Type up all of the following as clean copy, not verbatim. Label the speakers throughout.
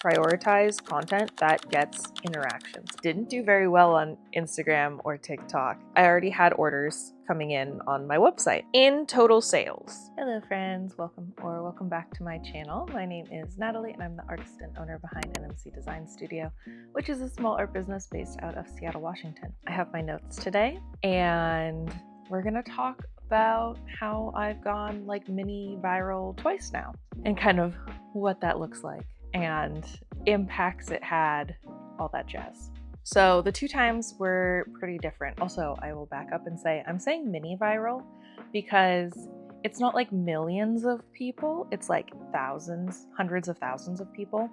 Speaker 1: prioritize content that gets interactions. Didn't do very well on Instagram or TikTok. I already had orders coming in on my website. In total sales. Hello friends, welcome back to my channel. My name is Natalie and I'm the artist and owner behind NMC Design Studio, which is a small art business based out of Seattle, Washington. I have my notes today and we're gonna talk about how I've gone like mini viral twice now and kind of what that looks like and impacts it had, all that jazz. So the two times were pretty different. Also, I will back up and say I'm saying mini viral because it's not like millions of people, it's like thousands, hundreds of thousands of people,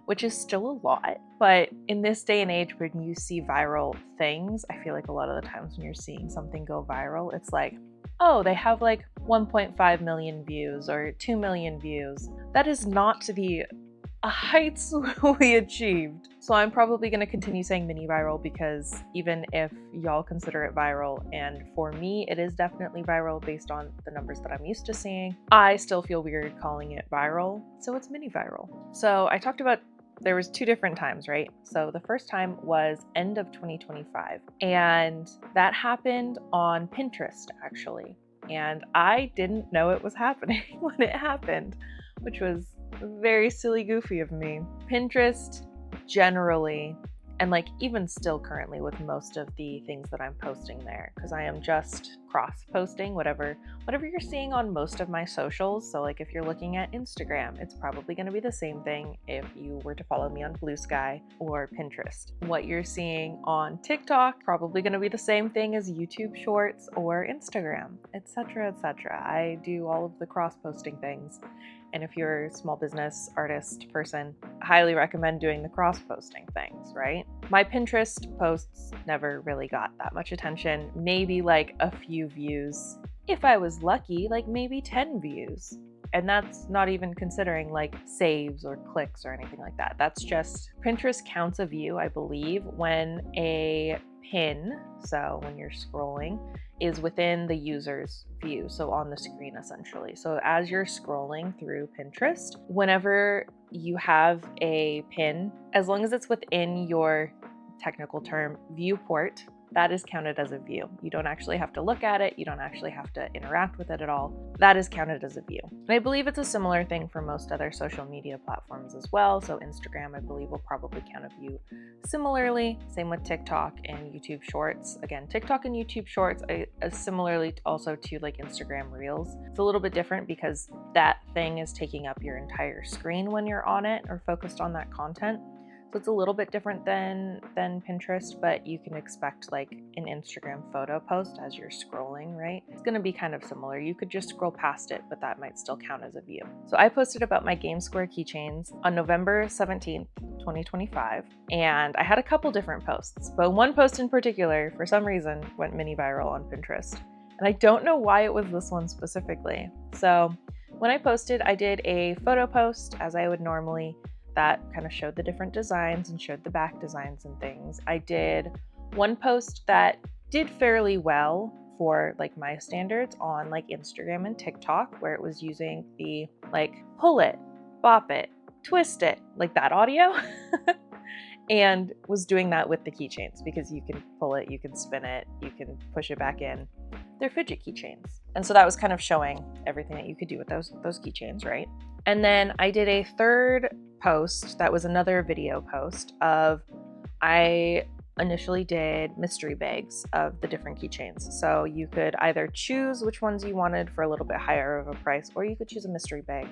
Speaker 1: which is still a lot. But in this day and age, when you see viral things, I feel like a lot of the times when you're seeing something go viral, it's like, oh, they have like 1.5 million views or 2 million views. That is not the heights we achieved. So I'm probably going to continue saying mini viral because even if y'all consider it viral, and for me it is definitely viral based on the numbers that I'm used to seeing, I still feel weird calling it viral. So it's mini viral. So I talked about there was two different times, right? So the first time was end of 2025 and that happened on Pinterest actually. And I didn't know it was happening when it happened, which was very silly goofy of me. Pinterest generally, and like even still currently with most of the things that I'm posting there, because I am just cross posting whatever you're seeing on most of my socials. So like if you're looking at Instagram, it's probably going to be the same thing if you were to follow me on Blue Sky or Pinterest. What you're seeing on TikTok, probably going to be the same thing as YouTube Shorts or Instagram, etc., etc. I do all of the cross posting things. And if you're a small business artist person, I highly recommend doing the cross-posting things, right? My Pinterest posts never really got that much attention, maybe like a few views. If I was lucky, like maybe 10 views. And that's not even considering like saves or clicks or anything like that. That's just Pinterest counts a view, I believe, when a pin, so when you're scrolling, is within the user's view, so on the screen essentially. So as you're scrolling through Pinterest, whenever you have a pin, as long as it's within your technical term viewport, that is counted as a view. You don't actually have to look at it. You don't actually have to interact with it at all. That is counted as a view. And I believe it's a similar thing for most other social media platforms as well. So Instagram, I believe, will probably count a view similarly. Same with TikTok and YouTube Shorts. Again, TikTok and YouTube Shorts, similarly also to like Instagram Reels. It's a little bit different because that thing is taking up your entire screen when you're on it or focused on that content. So it's a little bit different than Pinterest, but you can expect like an Instagram photo post as you're scrolling, right? It's going to be kind of similar. You could just scroll past it, but that might still count as a view. So I posted about my Game Square keychains on November 17th, 2025, and I had a couple different posts, but one post in particular, for some reason, went mini viral on Pinterest. And I don't know why it was this one specifically. So when I posted, I did a photo post as I would normally, that kind of showed the different designs and showed the back designs and things. I did one post that did fairly well for like my standards on like Instagram and TikTok, where it was using the like pull it, bop it, twist it, like that audio. And was doing that with the keychains because you can pull it, you can spin it, you can push it back in. They're fidget keychains. And so that was kind of showing everything that you could do with those keychains, right? And then I did a third post that was another video post of, I initially did mystery bags of the different keychains. So you could either choose which ones you wanted for a little bit higher of a price, or you could choose a mystery bag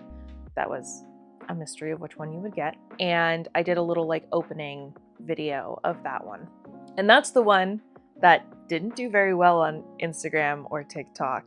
Speaker 1: that was a mystery of which one you would get. And I did a little like opening video of that one. And that's the one that didn't do very well on Instagram or TikTok,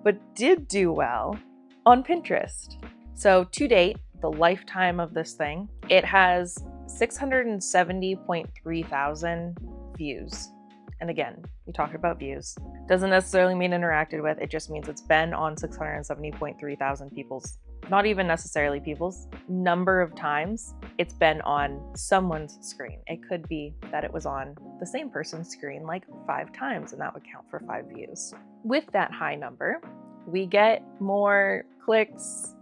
Speaker 1: but did do well on Pinterest. So to date, the lifetime of this thing, it has 670.3 thousand views. And again, we talked about views. Doesn't necessarily mean interacted with, it just means it's been on 670.3 thousand people's, not even necessarily people's, number of times it's been on someone's screen. It could be that it was on the same person's screen like 5 times, and that would count for 5 views. With that high number, we get more clicks,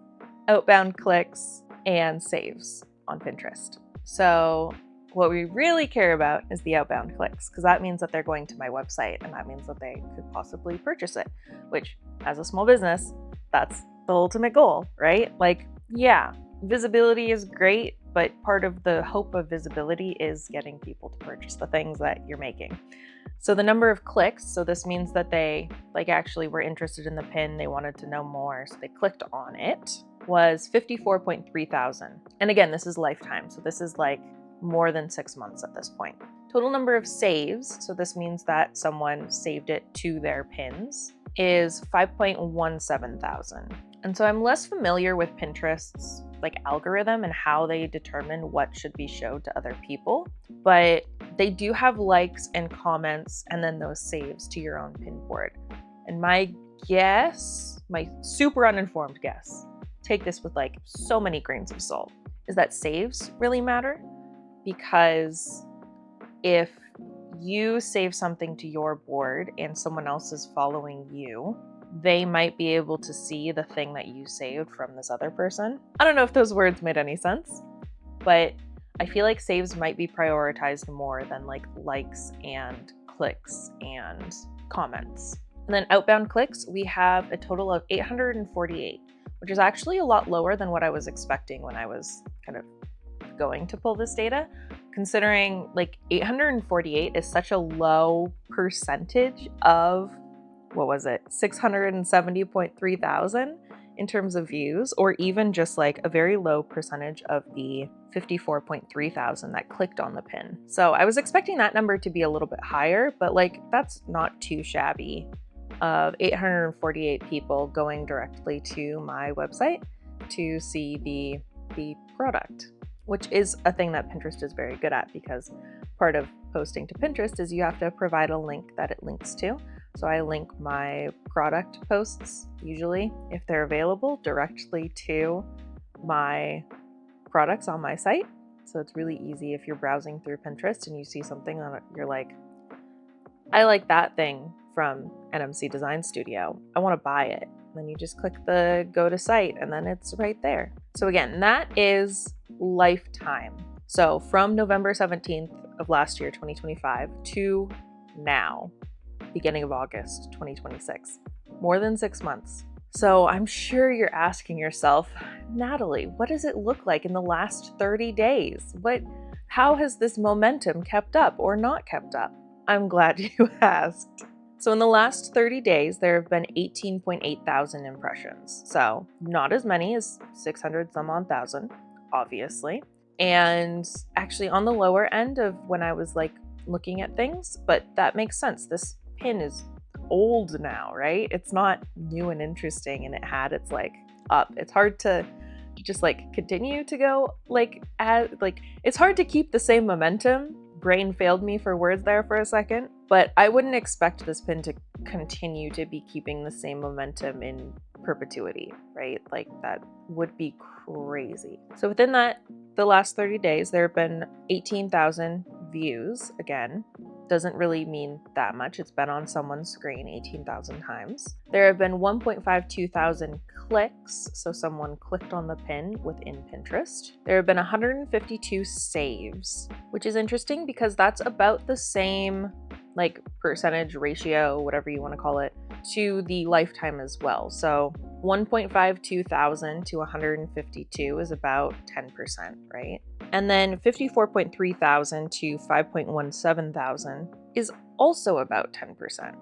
Speaker 1: outbound clicks, and saves. on Pinterest. So what we really care about is the outbound clicks, because that means that they're going to my website, and that means that they could possibly purchase it, which as a small business, that's the ultimate goal, right? Like, yeah, visibility is great, but part of the hope of visibility is getting people to purchase the things that you're making. So the number of clicks, so this means that they actually were interested in the pin, they wanted to know more, so they clicked on it, was 54.3 thousand. And again, this is lifetime, so this is like more than 6 months at this point. Total number of saves, so this means that someone saved it to their pins, is 5.17 thousand. And so I'm less familiar with Pinterest's algorithm and how they determine what should be showed to other people, but they do have likes and comments and then those saves to your own pin board. And my guess, my super uninformed guess, take this with so many grains of salt, is that saves really matter, because if you save something to your board and someone else is following you, they might be able to see the thing that you saved from this other person. I don't know if those words made any sense, but I feel like saves might be prioritized more than likes and clicks and comments. And then outbound clicks, we have a total of 848, which is actually a lot lower than what I was expecting when I was kind of going to pull this data, considering 848 is such a low percentage of, what was it, 670.3 thousand in terms of views, or even just a very low percentage of the 54.3 thousand that clicked on the pin. So I was expecting that number to be a little bit higher, but that's not too shabby, of 848 people going directly to my website to see the product, which is a thing that Pinterest is very good at, because part of posting to Pinterest is you have to provide a link that it links to. So I link my product posts, usually, if they're available, directly to my products on my site. So it's really easy if you're browsing through Pinterest and you see something that you're like, I like that thing from NMC Design Studio, I want to buy it. And then you just click the go to site and then it's right there. So again, that is lifetime. So from November 17th of last year, 2025, to now, beginning of August 2026, more than 6 months. So I'm sure you're asking yourself, Natalie, what does it look like in the last 30 days? How has this momentum kept up or not kept up? I'm glad you asked. So in the last 30 days, there have been 18.8 thousand impressions. So not as many as 600 some odd thousand, obviously. And actually on the lower end of when I was looking at things, but that makes sense. This pin is old now, right? It's not new and interesting, and it had its up. It's hard to just continue to go it's hard to keep the same momentum. Brain failed me for words there for a second, but I wouldn't expect this pin to continue to be keeping the same momentum in perpetuity, right? That would be crazy. So within the last 30 days, there have been 18,000 views. Again, doesn't really mean that much. It's been on someone's screen 18,000 times. There have been 1.52 thousand clicks, so someone clicked on the pin within Pinterest. There have been 152 saves, which is interesting because that's about the same percentage ratio, whatever you want to call it, to the lifetime as well. So 1.52 thousand to 152 is about 10%, right? And then 54.3 thousand to 5.17 thousand is also about 10%.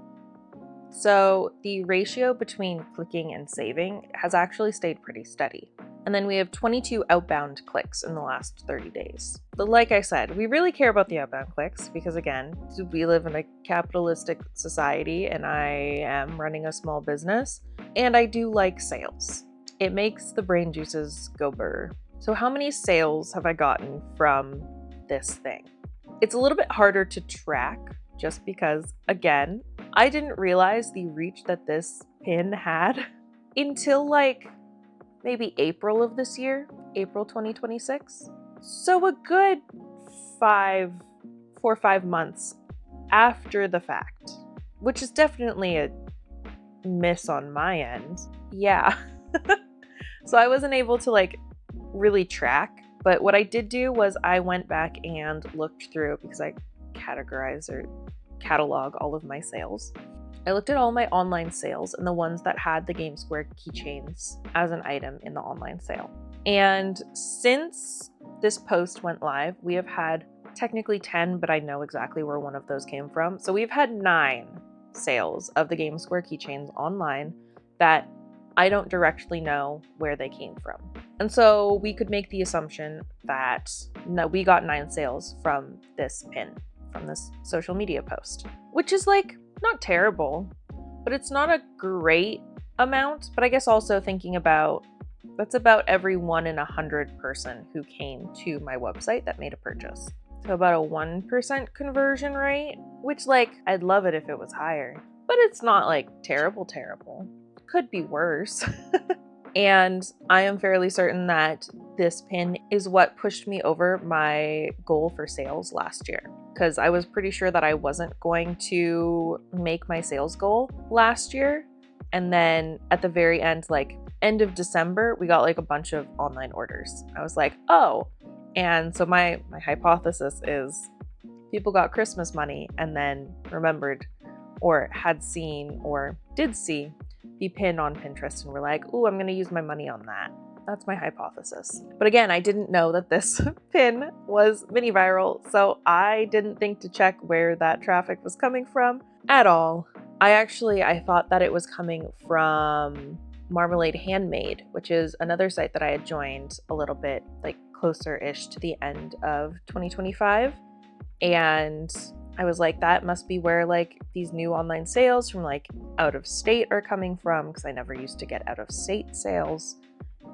Speaker 1: So the ratio between clicking and saving has actually stayed pretty steady. And then we have 22 outbound clicks in the last 30 days. But like I said, we really care about the outbound clicks because, again, we live in a capitalistic society and I am running a small business and I do like sales. It makes the brain juices go burr. So how many sales have I gotten from this thing? It's a little bit harder to track just because, again, I didn't realize the reach that this pin had until maybe April of this year, April 2026. So a good 4 or 5 months after the fact, which is definitely a miss on my end. Yeah. So I wasn't able to really track But what I did do was I went back and looked through, because I categorize or catalog all of my sales. I looked at all my online sales and the ones that had the GameSquare keychains as an item in the online sale. And since this post went live, we have had technically 10, but I know exactly where one of those came from. So we've had 9 sales of the GameSquare keychains online that I don't directly know where they came from. And so we could make the assumption that we got 9 sales from this pin, from this social media post, which is like not terrible, but it's not a great amount. But I guess also thinking about, that's about every 1 in 100 person who came to my website that made a purchase. So about a 1% conversion rate, which like I'd love it if it was higher, but it's not like terrible. Could be worse. And I am fairly certain that this pin is what pushed me over my goal for sales last year, because I was pretty sure that I wasn't going to make my sales goal last year. And then at the very end, like end of December, we got like a bunch of online orders. I was like, oh. And so my hypothesis is people got Christmas money and then remembered or had seen or did see the pin on Pinterest and were like, ooh, I'm going to use my money on that. That's my hypothesis. But again, I didn't know that this pin was mini viral, so I didn't think to check where that traffic was coming from at all. I thought that it was coming from Marmalade Handmade, which is another site that I had joined a little bit like closer-ish to the end of 2025. And I was like, that must be where like these new online sales from like out of state are coming from, because I never used to get out of state sales.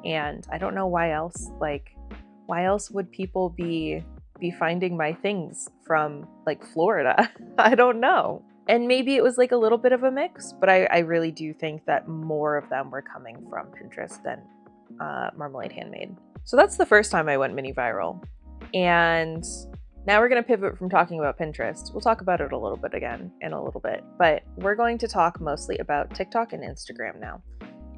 Speaker 1: And I don't know why else would people be finding my things from like Florida? I don't know. And maybe it was like a little bit of a mix, but I really do think that more of them were coming from Pinterest than Marmalade Handmade. So that's the first time I went mini viral. And now we're going to pivot from talking about Pinterest. We'll talk about it a little bit again in a little bit, but we're going to talk mostly about TikTok and Instagram now.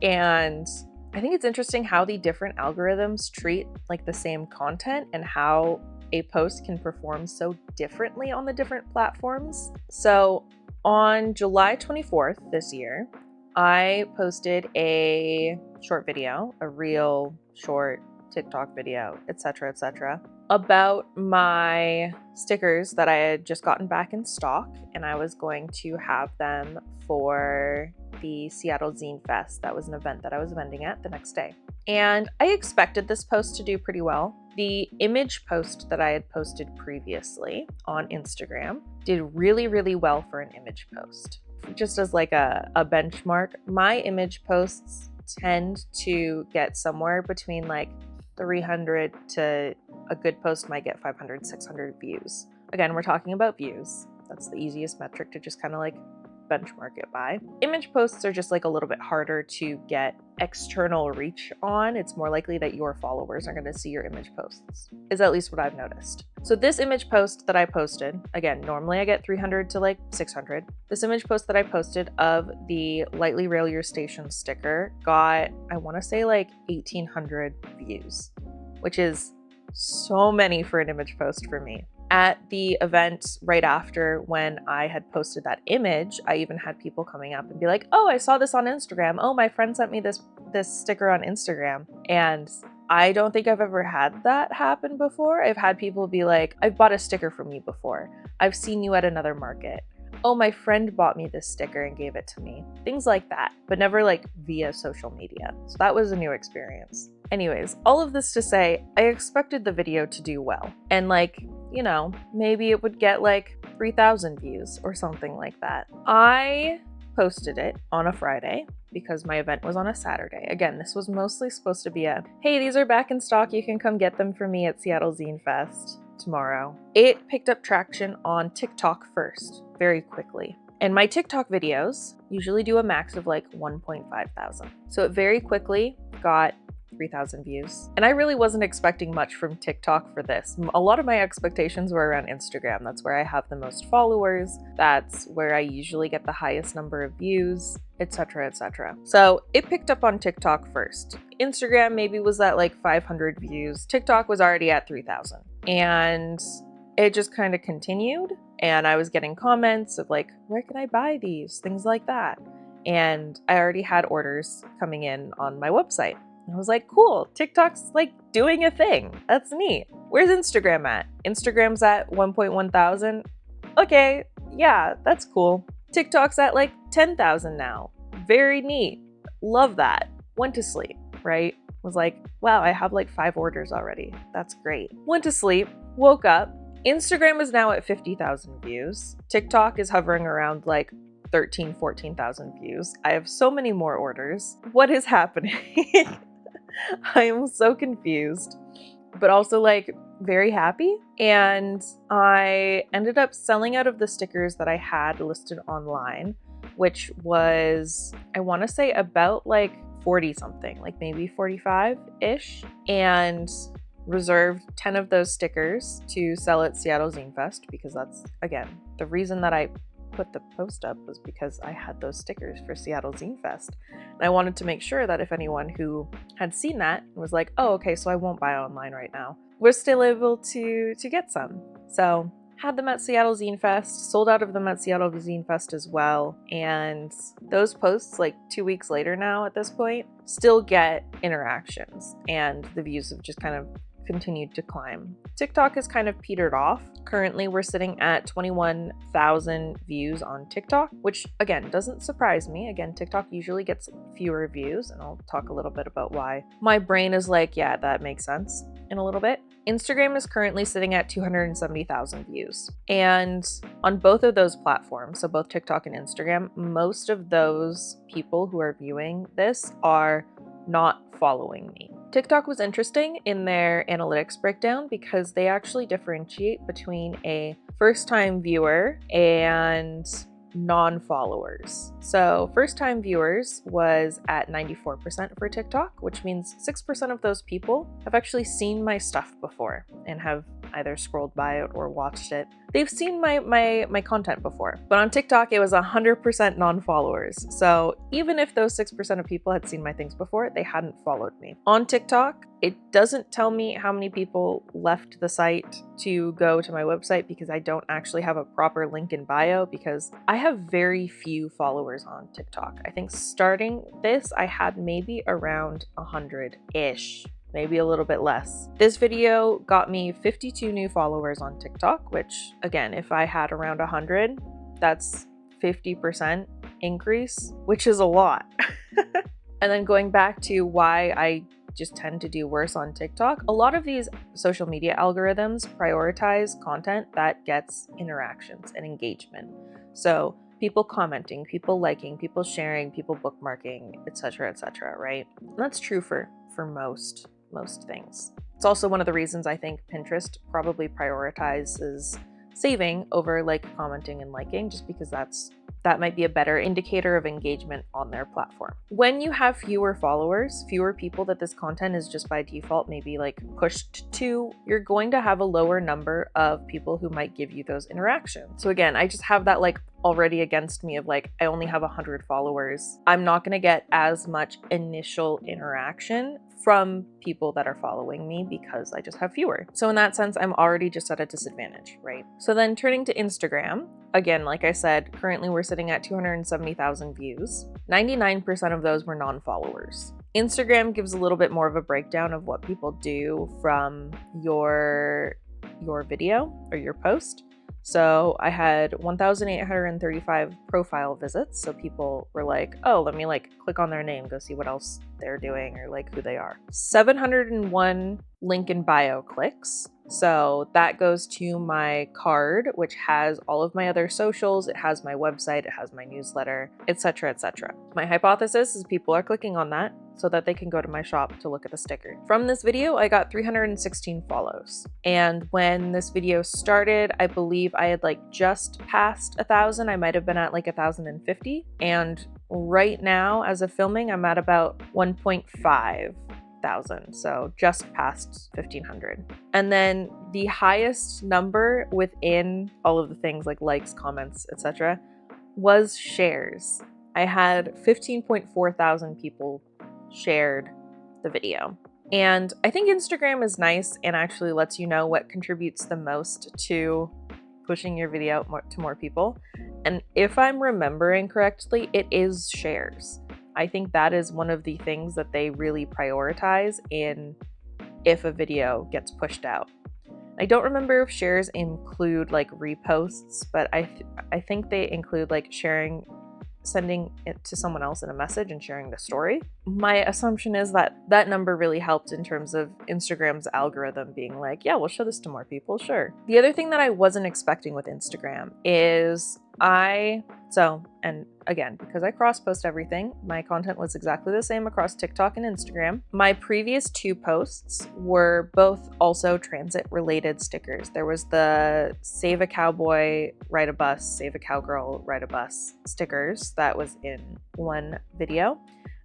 Speaker 1: And I think it's interesting how the different algorithms treat like the same content and how a post can perform so differently on the different platforms. So on July 24th this year, I posted a short video, a reel, short, TikTok video, etc., about my stickers that I had just gotten back in stock, and I was going to have them for the Seattle Zine Fest. That was an event that I was vending at the next day. And I expected this post to do pretty well. The image post that I had posted previously on Instagram did really, really well for an image post. Just as like a benchmark, my image posts tend to get somewhere between like 300 to a good post might get 500, 600 views. Again, we're talking about views. That's the easiest metric to just kind of like benchmark it by. Image posts are just like a little bit harder to get external reach on. It's more likely that your followers are going to see your image posts, is at least what I've noticed. So this image post that I posted, again, normally I get 300 to like 600. This image post that I posted of the Lightly Rail Your Station sticker got, I want to say like 1,800 views, which is so many for an image post for me. At the event right after when I had posted that image, I even had people coming up and be like, oh, I saw this on Instagram. Oh, my friend sent me this sticker on Instagram. And I don't think I've ever had that happen before. I've had people be like, I've bought a sticker from you before. I've seen you at another market. Oh, my friend bought me this sticker and gave it to me. Things like that, but never like via social media. So that was a new experience. Anyways, all of this to say, I expected the video to do well. And like, you know, maybe it would get like 3,000 views or something like that. I posted it on a Friday because my event was on a Saturday. Again, this was mostly supposed to be a, hey, these are back in stock. You can come get them for me at Seattle Zine Fest tomorrow. It picked up traction on TikTok first, very quickly. And my TikTok videos usually do a max of like 1.5 thousand. So it very quickly got 3,000 views. And I really wasn't expecting much from TikTok for this. A lot of my expectations were around Instagram. That's where I have the most followers. That's where I usually get the highest number of views, etc., etc. So it picked up on TikTok first. Instagram maybe was at like 500 views. TikTok was already at 3,000. And it just kind of continued. And I was getting comments of like, where can I buy these? Things like that. And I already had orders coming in on my website. I was like, cool, TikTok's like doing a thing. That's neat. Where's Instagram at? Instagram's at 1.1 thousand. Okay, yeah, that's cool. TikTok's at like 10,000 now. Very neat. Love that. Went to sleep, right? Was like, wow, I have like 5 orders already. That's great. Went to sleep, woke up. Instagram is now at 50,000 views. TikTok is hovering around like 13, 14,000 views. I have so many more orders. What is happening? I am so confused, but also like very happy. And I ended up selling out of the stickers that I had listed online, which was, I want to say about like 40 something, like maybe 45-ish, and reserved 10 of those stickers to sell at Seattle Zine Fest, because that's, again, the reason that I put the post up was because I had those stickers for Seattle Zine Fest. And I wanted to make sure that if anyone who had seen that and was like, oh, okay, so I won't buy online right now, was still able to get some. So had them at Seattle Zine Fest, sold out of them at Seattle Zine Fest as well. And those posts, like 2 weeks later now at this point, still get interactions, and the views have just kind of continued to climb. TikTok has kind of petered off. Currently, we're sitting at 21,000 views on TikTok, which again, doesn't surprise me. Again, TikTok usually gets fewer views, and I'll talk a little bit about why. My brain is like, yeah, that makes sense in a little bit. Instagram is currently sitting at 270,000 views. And on both of those platforms, so both TikTok and Instagram, most of those people who are viewing this are not following me. TikTok was interesting in their analytics breakdown because they actually differentiate between a first-time viewer and non-followers. So first-time viewers was at 94% for TikTok, which means 6% of those people have actually seen my stuff before and have either scrolled by it or watched it. They've seen my content before. But on TikTok, it was 100% non-followers. So even if those 6% of people had seen my things before, they hadn't followed me. On TikTok, it doesn't tell me how many people left the site to go to my website because I don't actually have a proper link in bio, because I have very few followers on TikTok. I think starting this, I had maybe around 100-ish. Maybe a little bit less. This video got me 52 new followers on TikTok, which again, if I had around 100, that's 50% increase, which is a lot. And then going back to why I just tend to do worse on TikTok, a lot of these social media algorithms prioritize content that gets interactions and engagement. So people commenting, people liking, people sharing, people bookmarking, etc., right? And that's true for most things. It's also one of the reasons I think Pinterest probably prioritizes saving over like commenting and liking, just because that might be a better indicator of engagement on their platform. When you have fewer followers, fewer people that this content is just by default maybe like pushed to, you're going to have a lower number of people who might give you those interactions. So again, I just have that like already against me of like, I only have 100 followers. I'm not gonna get as much initial interaction from people that are following me because I just have fewer. So in that sense, I'm already just at a disadvantage, right? So then turning to Instagram, again, like I said, currently we're sitting at 270,000 views. 99% of those were non-followers. Instagram gives a little bit more of a breakdown of what people do from your video or your post. So I had 1,835 profile visits. So people were like, oh, let me like click on their name, go see what else they're doing or like who they are. 701 link in bio clicks. So that goes to my card, which has all of my other socials. It has my website, it has my newsletter, etc., My hypothesis is people are clicking on that so that they can go to my shop to look at the sticker. From this video, I got 316 follows. And when this video started, I believe I had like just passed 1,000. I might have been at like 1,050. And right now, as of filming, I'm at about 1.5 1,000, so just past 1,500. And then the highest number within all of the things like likes, comments, etc. was shares. I had 15.4 thousand people shared the video. And I think Instagram is nice and actually lets you know what contributes the most to pushing your video out to more people. And if I'm remembering correctly, it is shares. I think that is one of the things that they really prioritize in if a video gets pushed out. I don't remember if shares include like reposts, but I think they include like sharing, sending it to someone else in a message and sharing the story. My assumption is that that number really helped in terms of Instagram's algorithm being like, yeah, we'll show this to more people, sure. The other thing that I wasn't expecting with Instagram is and again, because I cross-post everything, my content was exactly the same across TikTok and Instagram. My previous 2 posts were both also transit-related stickers. There was the Save a Cowboy, Ride a Bus, Save a Cowgirl, Ride a Bus stickers that was in one video.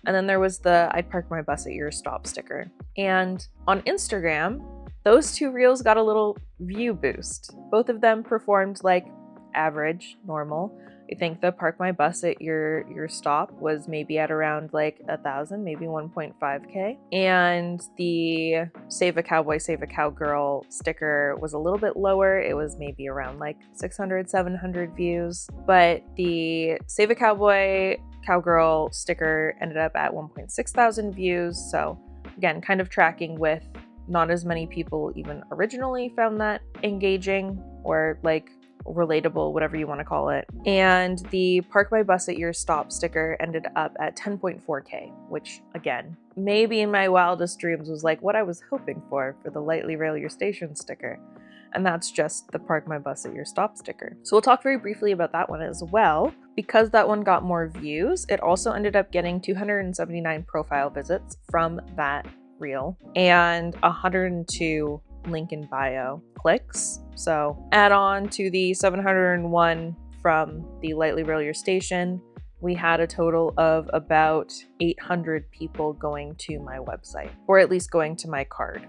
Speaker 1: And then there was the I'd park my bus at your stop sticker. And on Instagram, those 2 reels got a little view boost. Both of them performed like average, normal. I think the park my bus at your stop was maybe at around like 1,000, maybe 1.5K. And the Save a Cowboy, Save a Cowgirl sticker was a little bit lower. It was maybe around like 600, 700 views. But the Save a Cowboy, Cowgirl sticker ended up at 1.6 thousand views. So again, kind of tracking with not as many people even originally found that engaging or like relatable, whatever you want to call it. And the Park My Bus at Your Stop sticker ended up at 10.4K, which again, maybe in my wildest dreams was like what I was hoping for the Lightly Rail Your Station sticker. And that's just the Park My Bus at Your Stop sticker. So we'll talk very briefly about that one as well. Because that one got more views, it also ended up getting 279 profile visits from that reel and 102 link in bio clicks. So add on to the 701 from the Lightly Rail Your Station, we had a total of about 800 people going to my website, or at least going to my card,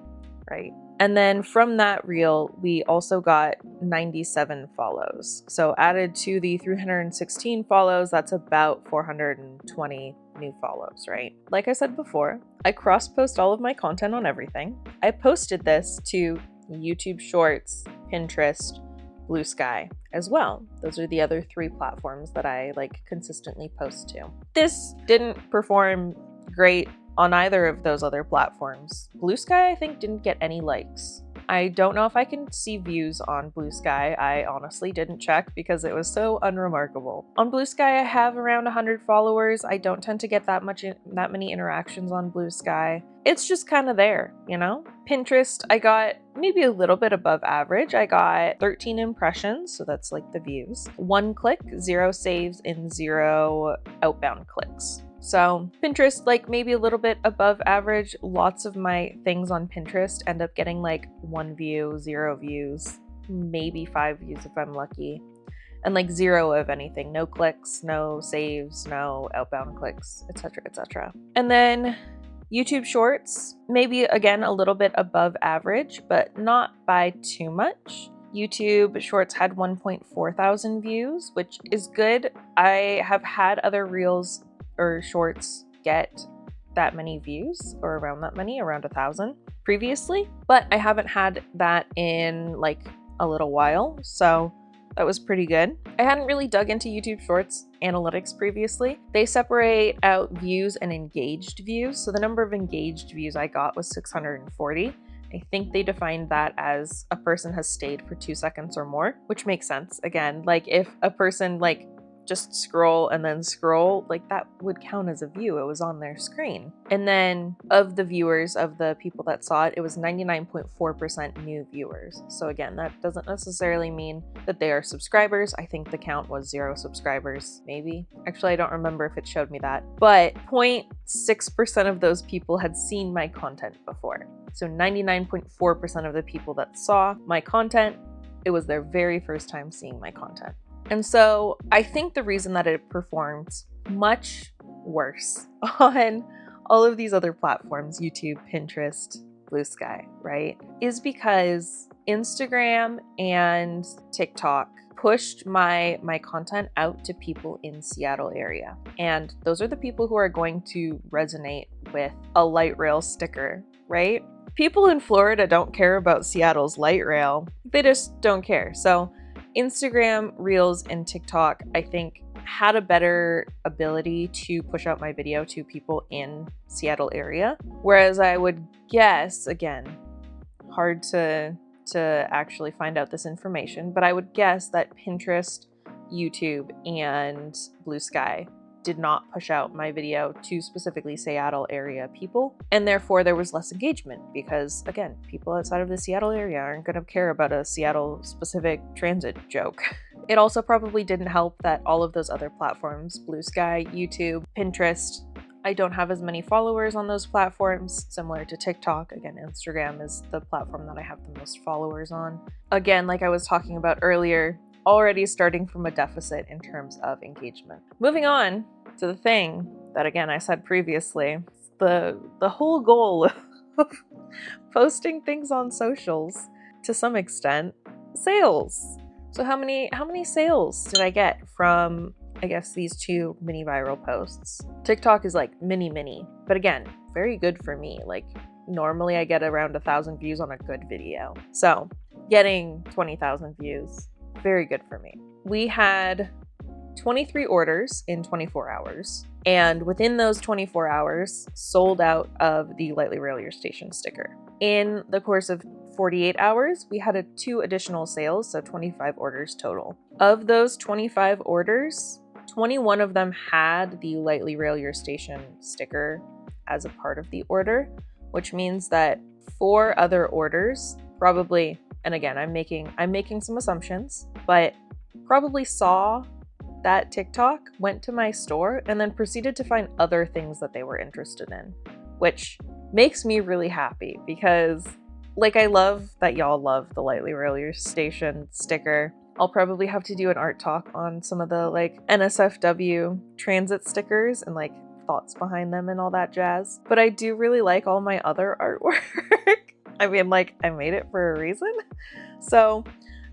Speaker 1: right? And then from that reel, we also got 97 follows. So added to the 316 follows, that's about 420 new follows, right? Like I said before, I cross-post all of my content on everything. I posted this to YouTube Shorts, Pinterest, Blue Sky as well. Those are the other 3 platforms that I consistently post to. This didn't perform great on either of those other platforms. Blue Sky, I think, didn't get any likes. I don't know if I can see views on Blue Sky. I honestly didn't check because it was so unremarkable. On Blue Sky, I have around 100 followers. I don't tend to get that many interactions on Blue Sky. It's just kind of there, you know? Pinterest, I got maybe a little bit above average. I got 13 impressions, so that's like the views. 1 click, 0 saves, and 0 outbound clicks. So Pinterest, maybe a little bit above average. Lots of my things on Pinterest end up getting 1 view, 0 views, maybe 5 views if I'm lucky. And 0 of anything, no clicks, no saves, no outbound clicks, etc., etc. And then YouTube Shorts, maybe again a little bit above average, but not by too much. YouTube Shorts had 1.4 thousand views, which is good. I have had other reels or shorts get that many views, or around that many, around 1,000 previously, but I haven't had that in a little while, so that was pretty good. I hadn't really dug into YouTube Shorts analytics previously. They separate out views and engaged views, so the number of engaged views I got was 640. I think they defined that as a person has stayed for 2 seconds or more, which makes sense. Again, if a person just scroll and then scroll, that would count as a view. It was on their screen. And then of the viewers, of the people that saw it, it was 99.4% new viewers. So again, that doesn't necessarily mean that they are subscribers. I think the count was 0 subscribers, maybe. Actually, I don't remember if it showed me that, but 0.6% of those people had seen my content before. So 99.4% of the people that saw my content, it was their very first time seeing my content. And so I think the reason that it performed much worse on all of these other platforms, YouTube, Pinterest, Blue Sky, right, is because Instagram and TikTok pushed my content out to people in Seattle area. And those are the people who are going to resonate with a light rail sticker, right? People in Florida don't care about Seattle's light rail. They just don't care. So Instagram, Reels, and TikTok, I think, had a better ability to push out my video to people in Seattle area. Whereas I would guess, again, hard to actually find out this information, but I would guess that Pinterest, YouTube, and Blue Sky did not push out my video to specifically Seattle area people, and therefore there was less engagement because, again, people outside of the Seattle area aren't going to care about a Seattle specific transit joke. It also probably didn't help that all of those other platforms, Blue Sky, YouTube, Pinterest, I don't have as many followers on those platforms, similar to TikTok. Again, Instagram is the platform that I have the most followers on. Again, like I was talking about earlier, already starting from a deficit in terms of engagement. Moving on to the thing that, again, I said previously, the whole goal of posting things on socials, to some extent, sales. So how many sales did I get from, I guess, these two mini viral posts? TikTok is like mini, but again, very good for me. Like normally I get around 1,000 views on a good video. So getting 20,000 views, very good for me. We had 23 orders in 24 hours. And within those 24 hours, sold out of the Lightly Rail Your Station sticker. In the course of 48 hours, we had 2 additional sales, so 25 orders total. Of those 25 orders, 21 of them had the Lightly Rail Your Station sticker as a part of the order, which means that 4 other orders probably, and again, I'm making some assumptions, but probably saw that TikTok, went to my store, and then proceeded to find other things that they were interested in, which makes me really happy because, like, I love that y'all love the Lightly Rail Your Station sticker. I'll probably have to do an art talk on some of the, like, NSFW transit stickers and, like, thoughts behind them and all that jazz. But I do really like all my other artwork. I mean, like, I made it for a reason. So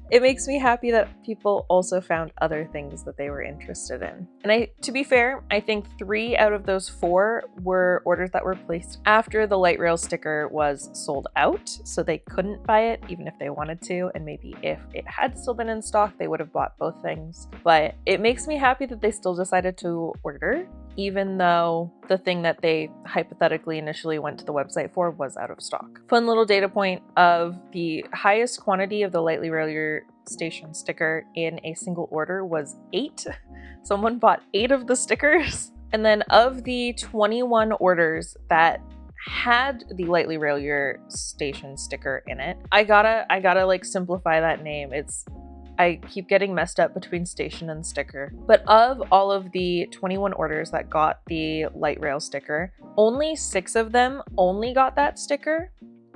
Speaker 1: it makes me happy that people also found other things that they were interested in. And to be fair, I think 3 out of those 4 were orders that were placed after the light rail sticker was sold out, so they couldn't buy it even if they wanted to, and maybe if it had still been in stock, they would have bought both things. But it makes me happy that they still decided to order, even though the thing that they hypothetically initially went to the website for was out of stock. Fun little data point of the highest quantity of the Lightly Rail Your Station sticker in a single order was 8. Someone bought 8 of the stickers. And then of the 21 orders that had the Lightly Rail Your Station sticker in it, I gotta like simplify that name. I keep getting messed up between station and sticker. But of all of the 21 orders that got the light rail sticker, only 6 of them only got that sticker,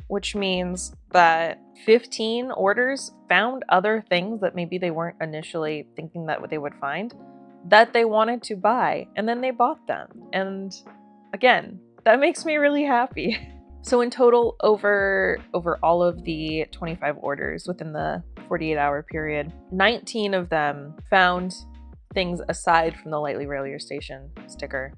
Speaker 1: which means that 15 orders found other things that maybe they weren't initially thinking that they would find, that they wanted to buy, and then they bought them. And again, that makes me really happy. So in total, over all of the 25 orders within the 48-hour period, 19 of them found things aside from the Lightly Rail Your Station sticker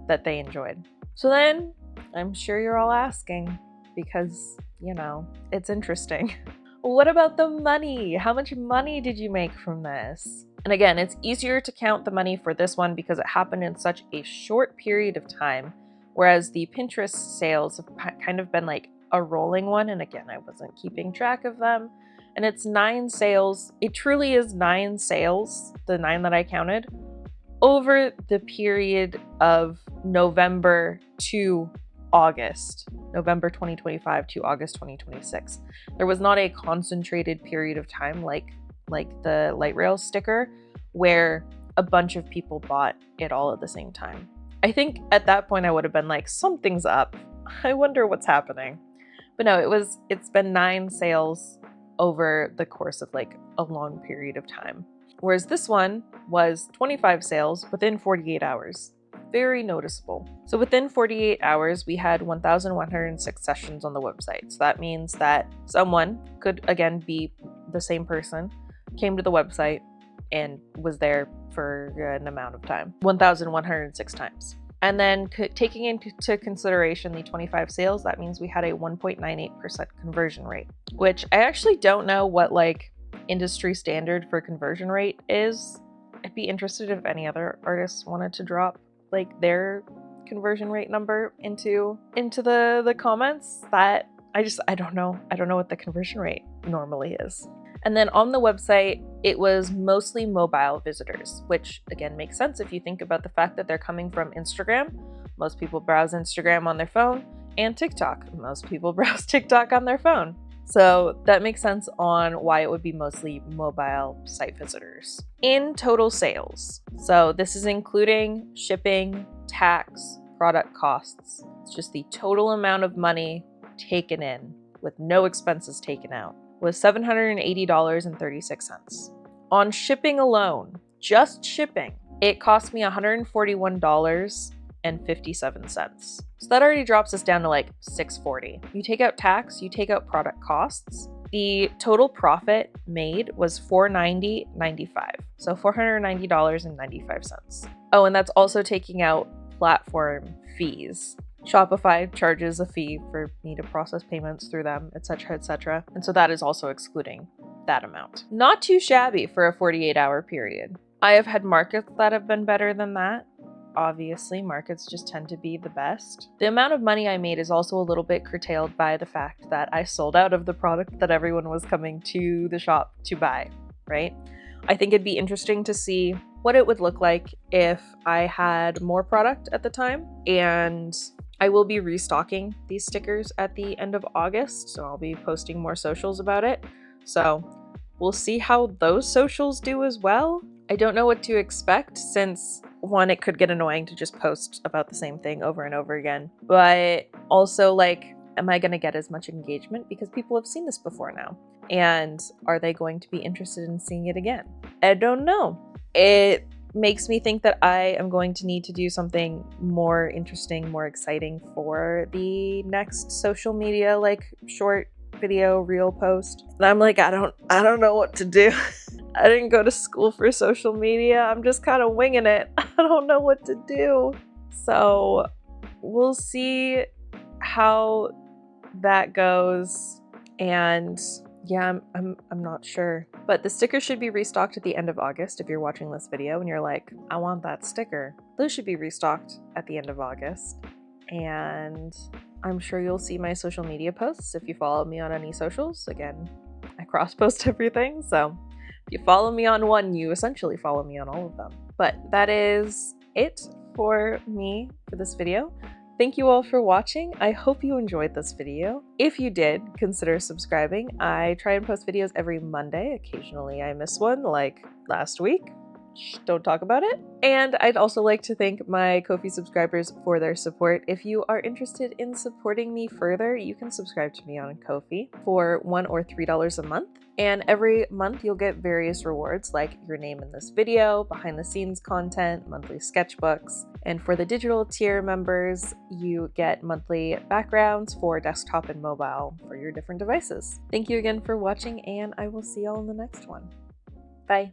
Speaker 1: that they enjoyed. So then, I'm sure you're all asking, because, you know, it's interesting. What about the money? How much money did you make from this? And again, it's easier to count the money for this one because it happened in such a short period of time, whereas the Pinterest sales have kind of been like a rolling one. And again, I wasn't keeping track of them. And it's 9 sales. It truly is 9 sales, the 9 that I counted, over the period of November to August, November 2025 to August 2026. There was not a concentrated period of time like the light rail sticker where a bunch of people bought it all at the same time. I think at that point I would have been like, something's up. I wonder what's happening. But no, it's been 9 sales over the course of like a long period of time. Whereas this one was 25 sales within 48 hours. very noticeable. So within 48 hours, we had 1,106 sessions on the website. So that means that someone could, again, be the same person, came to the website and was there for an amount of time, 1,106 times. And then taking into consideration the 25 sales, that means we had a 1.98% conversion rate, which I actually don't know what like industry standard for conversion rate is. I'd be interested if any other artists wanted to drop like their conversion rate number into the comments. That I don't know what the conversion rate normally is. And then on the website, it was mostly mobile visitors, which again makes sense if you think about the fact that they're coming from Instagram. Most people browse Instagram on their phone, and TikTok. Most people browse TikTok on their phone. So that makes sense on why it would be mostly mobile site visitors. In total sales, so this is including shipping, tax, product costs. It's just the total amount of money taken in with no expenses taken out, was $780.36. On shipping alone, just shipping, it cost me $141.57. So that already drops us down to like $640. You take out tax, you take out product costs. The total profit made was $490.95. So $490.95. Oh, and that's also taking out platform fees. Shopify charges a fee for me to process payments through them, etc., etc. And so that is also excluding that amount. Not too shabby for a 48-hour period. I have had markets that have been better than that. Obviously, markets just tend to be the best. The amount of money I made is also a little bit curtailed by the fact that I sold out of the product that everyone was coming to the shop to buy, right? I think it'd be interesting to see what it would look like if I had more product at the time, and I will be restocking these stickers at the end of August, so I'll be posting more socials about it. So we'll see how those socials do as well. I don't know what to expect since, one, it could get annoying to just post about the same thing over and over again, but also like, am I going to get as much engagement because people have seen this before now? And are they going to be interested in seeing it again? I don't know. It makes me think that I am going to need to do something more interesting, more exciting for the next social media, like short video reel post. And I'm like, I don't know what to do. I didn't go to school for social media. I'm just kind of winging it. I don't know what to do. So we'll see how that goes. And yeah, I'm not sure. But the stickers should be restocked at the end of August. If you're watching this video and you're like, I want that sticker, those should be restocked at the end of August. And I'm sure you'll see my social media posts if you follow me on any socials. Again, I cross-post everything, so if you follow me on one, you essentially follow me on all of them. But that is it for me for this video. Thank you all for watching. I hope you enjoyed this video. If you did, consider subscribing. I try and post videos every Monday. Occasionally I miss one, like last week. Shh, don't talk about it. And I'd also like to thank my Ko-fi subscribers for their support. If you are interested in supporting me further, you can subscribe to me on Ko-fi for $1 or $3 a month. And every month you'll get various rewards like your name in this video, behind the scenes content, monthly sketchbooks. And for the digital tier members, you get monthly backgrounds for desktop and mobile for your different devices. Thank you again for watching, and I will see y'all in the next one. Bye.